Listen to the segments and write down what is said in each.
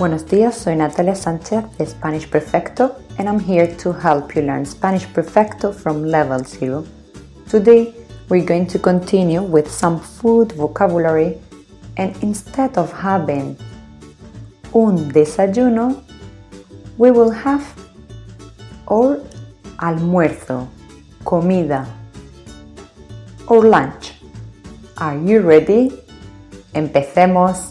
Buenos días, soy Natalia Sánchez de Spanish-Perfecto and I'm here to help you learn Spanish-Perfecto from level 0. Today we're going to continue with some food vocabulary, and instead of having un desayuno, we will have our almuerzo, comida, or lunch. Are you ready? Empecemos.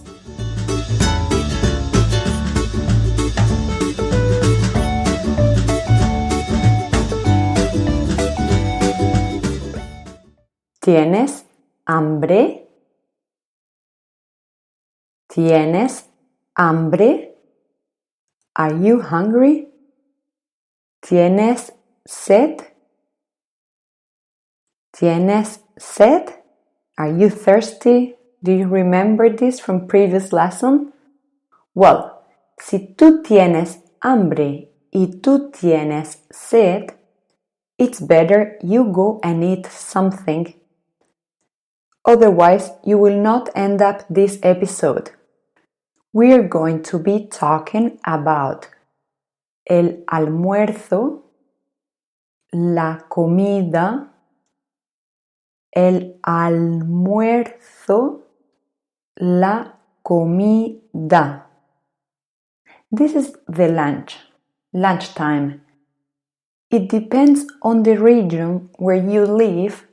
¿Tienes hambre? ¿Tienes hambre? Are you hungry? ¿Tienes sed? ¿Tienes sed? Are you thirsty? Do you remember this from previous lesson? Well, si tú tienes hambre y tú tienes sed, it's better you go and eat something. Otherwise, you will not end up this episode. We are going to be talking about el almuerzo, la comida, el almuerzo, la comida. This is the lunchtime. It depends on the region where you live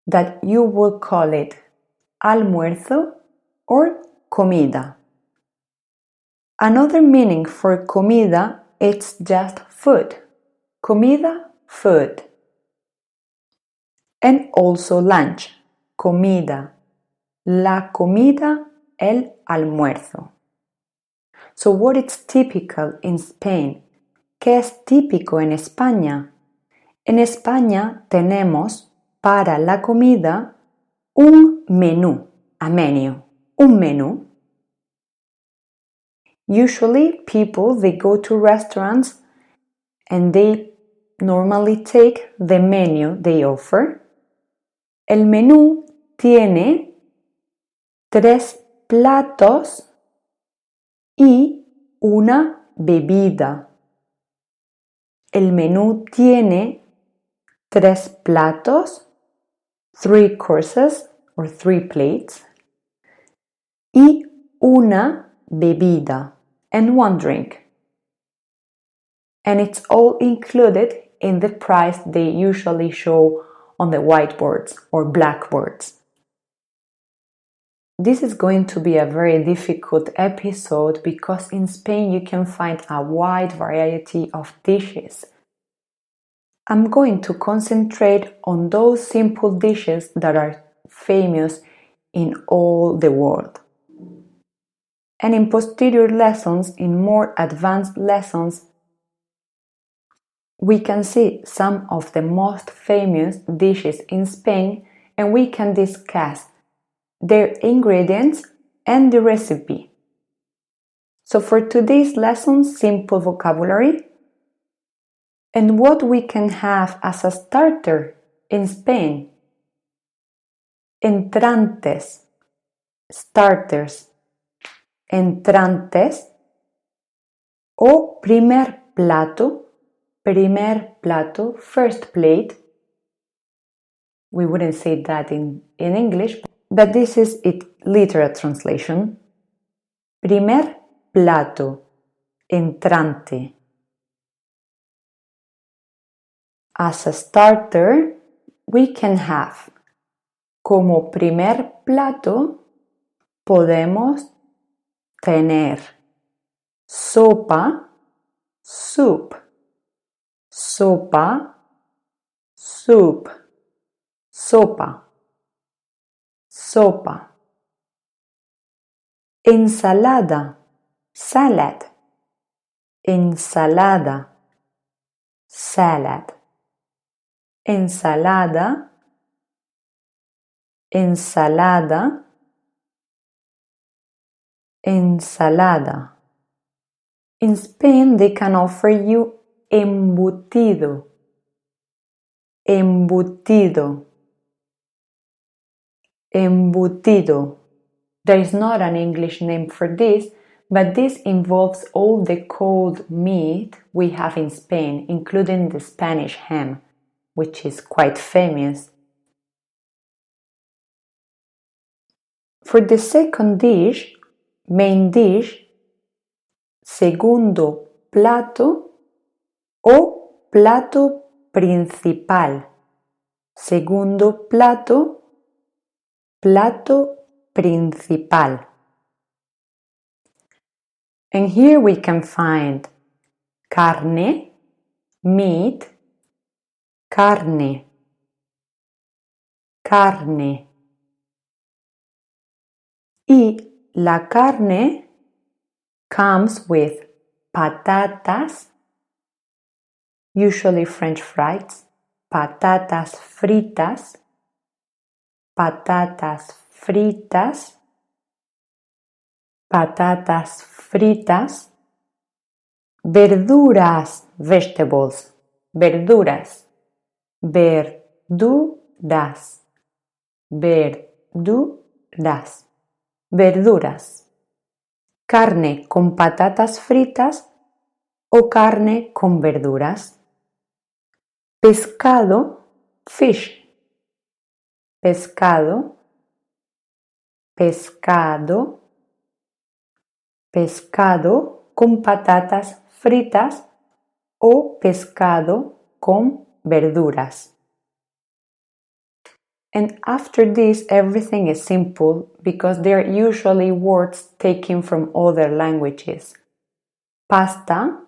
that you will call it almuerzo or comida. Another meaning for comida is just food. Comida, food. And also lunch, comida. La comida, el almuerzo. So what is typical in Spain? ¿Qué es típico en España? En España tenemos para la comida un menú, a menu, un menú. Usually people, they go to restaurants and they normally take the menu they offer. El menú tiene 3 platos y una bebida. El menú tiene 3 platos, 3 courses or 3 plates, y una bebida, and 1 drink. And it's all included in the price they usually show on the whiteboards or blackboards. This is going to be a very difficult episode because in Spain you can find a wide variety of dishes. I'm going to concentrate on those simple dishes that are famous in all the world. And in posterior lessons, in more advanced lessons, we can see some of the most famous dishes in Spain and we can discuss their ingredients and the recipe. So for today's lesson, simple vocabulary. And what we can have as a starter in Spain. Entrantes, starters, entrantes, o primer plato, first plate. We wouldn't say that in English, but this is its literal translation. Primer plato, entrante. As a starter, we can have, como primer plato, podemos tener sopa, soup, sopa, soup, sopa, sopa. Ensalada, salad, ensalada, salad. Ensalada, ensalada, ensalada. In Spain, they can offer you embutido, embutido, embutido. There is not an English name for this, but this involves all the cold meat we have in Spain, including the Spanish ham, which is quite famous. For the second dish, main dish, segundo plato o plato principal. Segundo plato, plato principal. And here we can find carne, meat, carne, carne. Y la carne comes with patatas, usually French fries, patatas fritas, patatas fritas, patatas fritas, verduras, vegetables, verduras, verduras, verduras, verduras, carne con patatas fritas o carne con verduras, pescado, fish, pescado, pescado, pescado con patatas fritas o pescado con verduras. And after this, everything is simple because they're usually words taken from other languages. Pasta,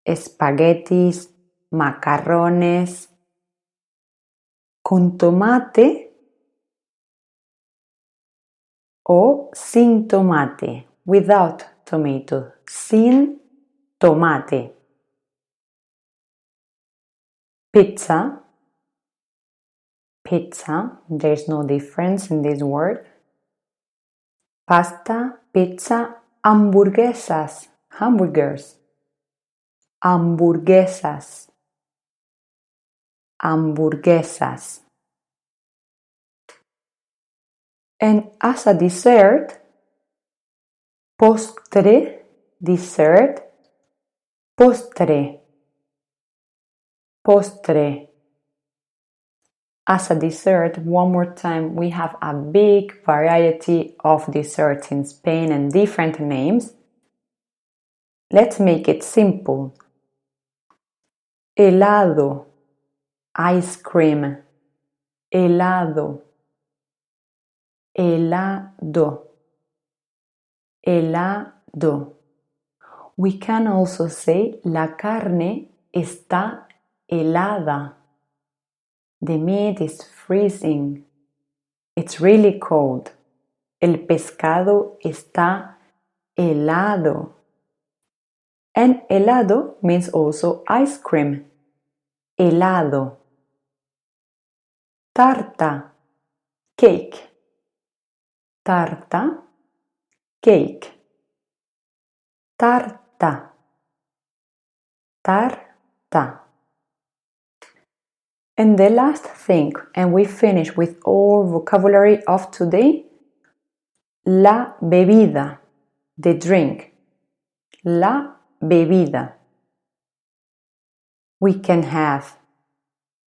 espaguetis, macarrones, con tomate o sin tomate, without tomato, sin tomate. Pizza, pizza, there's no difference in this word. Pasta, pizza, hamburguesas, hamburgers, hamburguesas, hamburguesas. And as a dessert, postre, dessert, postre, postre. As a dessert, one more time, we have a big variety of desserts in Spain and different names. Let's make it simple. Helado, ice cream, helado, helado, helado. We can also say la carne está helada. The meat is freezing. It's really cold. El pescado está helado. And helado means also ice cream. Helado. Tarta, cake. Tarta, cake. Tarta, tarta. And the last thing, and we finish with all vocabulary of today, la bebida, the drink. La bebida. We can have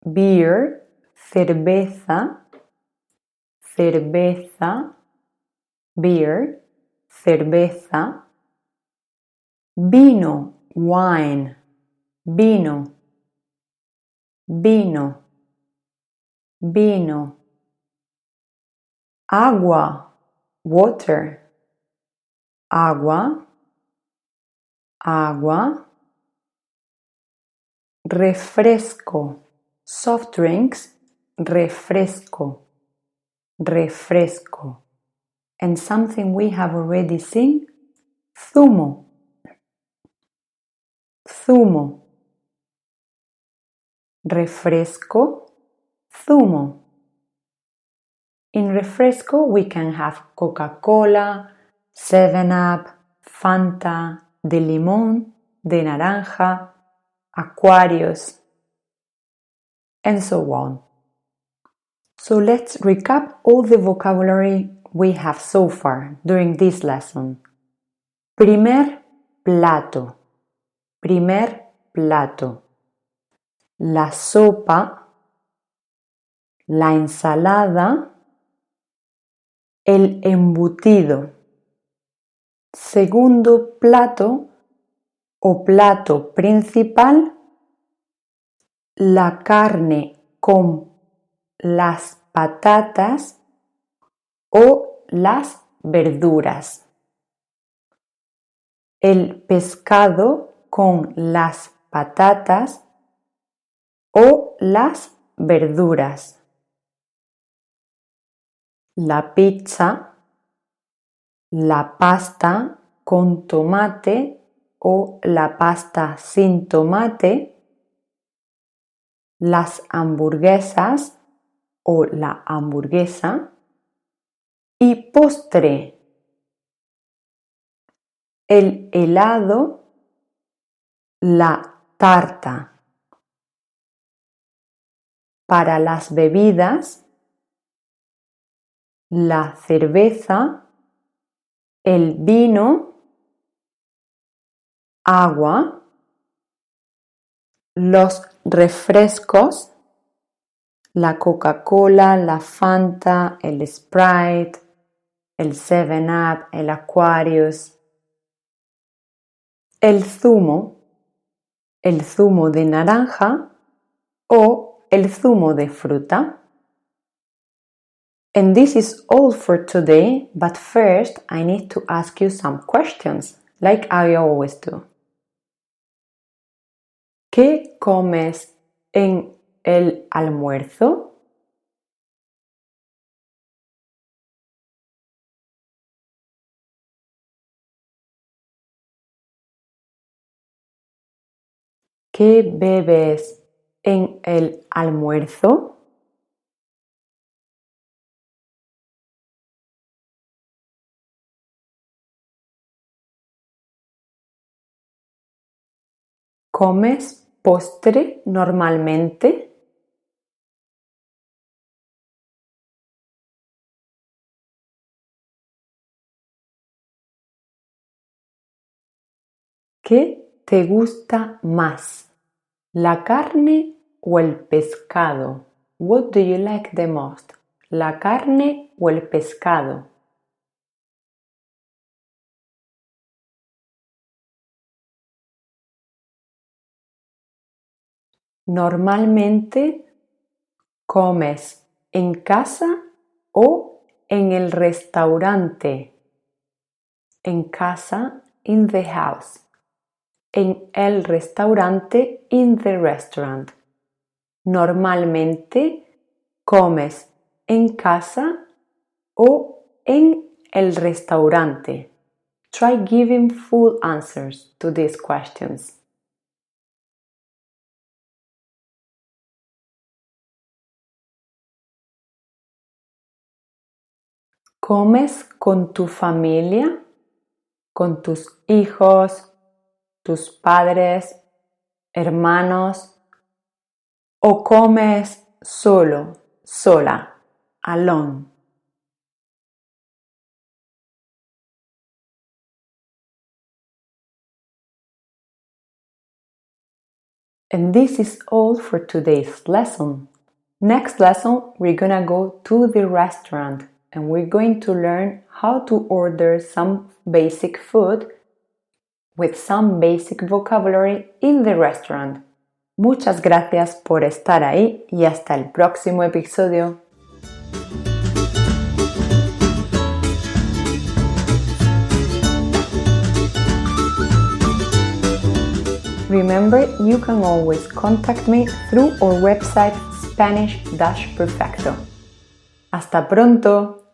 beer, cerveza, cerveza, beer, cerveza, vino, wine, vino, vino, vino, agua, water, agua, agua, refresco, soft drinks, refresco, refresco. And something we have already seen, zumo, zumo, refresco, zumo. In refresco we can have Coca-Cola, 7-Up, Fanta, de limón, de naranja, Aquarius, and so on. So let's recap all the vocabulary we have so far during this lesson. Primer plato. Primer plato. La sopa, la ensalada, el embutido. Segundo plato o plato principal, la carne con las patatas o las verduras. El pescado con las patatas o las verduras. La pizza, la pasta con tomate o la pasta sin tomate, las hamburguesas o la hamburguesa y postre. El helado, la tarta. Para las bebidas, la cerveza, el vino, agua, los refrescos, la Coca-Cola, la Fanta, el Sprite, el 7-Up, el Aquarius, el zumo de naranja o el zumo de fruta. And this is all for today, but first I need to ask you some questions, like I always do. ¿Qué comes en el almuerzo? ¿Qué bebes en el almuerzo? ¿Comes postre normalmente? ¿Qué te gusta más? ¿La carne o el pescado? What do you like the most? ¿La carne o el pescado? Normalmente comes en casa o en el restaurante. En casa, in the house. En el restaurante, in the restaurant. Normalmente comes en casa o en el restaurante. Try giving full answers to these questions. ¿Comes con tu familia? ¿Con tus hijos, tus padres, hermanos? ¿O comes solo, sola, alone? And this is all for today's lesson. Next lesson, we're gonna go to the restaurant and we're going to learn how to order some basic food with some basic vocabulary in the restaurant. Muchas gracias por estar ahí y hasta el próximo episodio. Remember, you can always contact me through our website Spanish-Perfecto. ¡Hasta pronto!